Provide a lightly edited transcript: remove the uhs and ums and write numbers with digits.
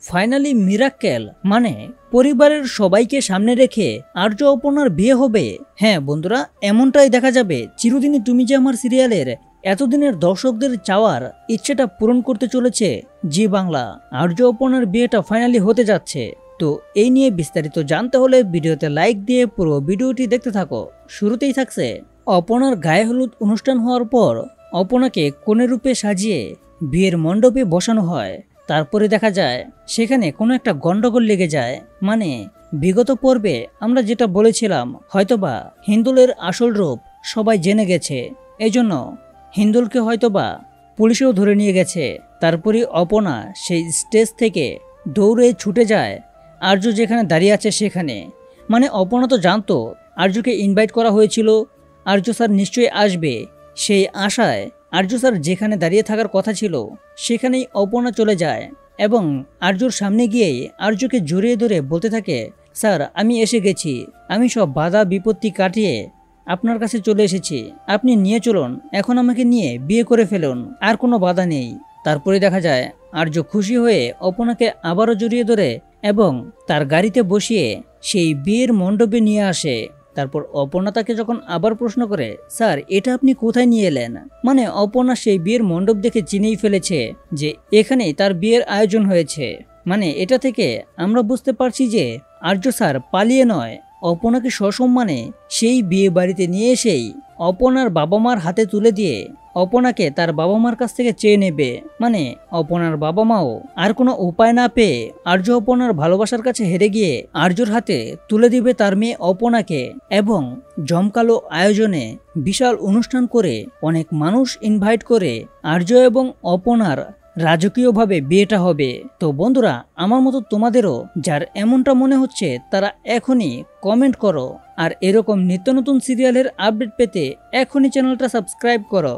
Finally Mirakkel মানে পরিবারের সবাইকে সামনে রেখে আর্য অপর্ণার বিয়ে হবে। হ্যাঁ বন্ধুরা, এমনটাই দেখা যাবে। চিরদিনই তুমি যে আমার সিরিয়ালের এতদিনের দর্শকদের চাওয়ার ইচ্ছেটা পূরণ করতে চলেছে জি বাংলা। আর্য অপর্ণার বিয়েটা ফাইনালি হতে যাচ্ছে। তো এই নিয়ে বিস্তারিত জানতে হলে ভিডিওতে লাইক দিয়ে পুরো ভিডিওটি দেখতে থাকো। শুরুতেই থাকছে অপর্ণার গায়ে হলুদ অনুষ্ঠান হওয়ার পর অপর্ণাকে কনে রূপে সাজিয়ে বিয়ের মণ্ডপে বসানো হয়। তারপরে দেখা যায় সেখানে কোনো একটা গন্ডগোল লেগে যায়। মানে বিগত পর্বে আমরা যেটা বলেছিলাম, হয়তোবা হিন্দুলের আসল রূপ সবাই জেনে গেছে, এজন্য হিন্দুলকে হয়তোবা পুলিশেও ধরে নিয়ে গেছে। তারপরে অপর্ণা সেই স্টেজ থেকে দৌড়ে ছুটে যায় আর্য যেখানে দাঁড়িয়ে আছে সেখানে। মানে অপর্ণা তো জানতো আর্যকে ইনভাইট করা হয়েছিল, আর্য স্যার নিশ্চয়ই আসবে। সেই আশায় আর্য স্যার যেখানে দাঁড়িয়ে থাকার কথা ছিল সেখানেই অপর্ণা চলে যায় এবং আর্যর সামনে গিয়েই আর্যকে জড়িয়ে ধরে বলতে থাকে, স্যার আমি এসে গেছি, আমি সব বাধা বিপত্তি কাটিয়ে আপনার কাছে চলে এসেছি, আপনি নিয়ে চলুন, এখন আমাকে নিয়ে বিয়ে করে ফেলুন, আর কোনো বাধা নেই। তারপরে দেখা যায় আর্য খুশি হয়ে অপর্ণাকে আবারও জড়িয়ে ধরে এবং তার গাড়িতে বসিয়ে সেই বিয়ের মণ্ডপে নিয়ে আসে। তারপর অপর্ণা তাকে যখন আবার প্রশ্ন করে, স্যার এটা আপনি কোথায় নিয়ে এলেন? মানে অপর্ণা সেই বিয়ের মণ্ডপ দেখে চিনেই ফেলেছে যে এখানেই তার বিয়ের আয়োজন হয়েছে। মানে এটা থেকে আমরা বুঝতে পারছি যে আর্য স্যার পালিয়ে নয়, অপর্ণাকে সসম্মানে সেই বিয়ে বাড়িতে নিয়ে এসেই অপর্ণার বাবা মার হাতে তুলে দিয়ে অপর্ণাকে তার বাবা মার কাছ থেকে চেয়ে নেবে। মানে অপর্ণার বাবা মাও আর কোনো উপায় না পেয়ে আর্য অপর্ণার ভালোবাসার কাছে হেরে গিয়ে আর্যর হাতে তুলে দিবে তার মেয়ে অপর্ণাকে। এবং জমকালো আয়োজনে বিশাল অনুষ্ঠান করে অনেক মানুষ ইনভাইট করে আর্য এবং অপর্ণার রাজকীয়ভাবে বিয়েটা হবে। তো বন্ধুরা, আমার মতো তোমাদেরও যার এমনটা মনে হচ্ছে তারা এখনই কমেন্ট করো। আর এরকম নিত্য নতুন সিরিয়ালের আপডেট পেতে এখনই চ্যানেলটা সাবস্ক্রাইব করো।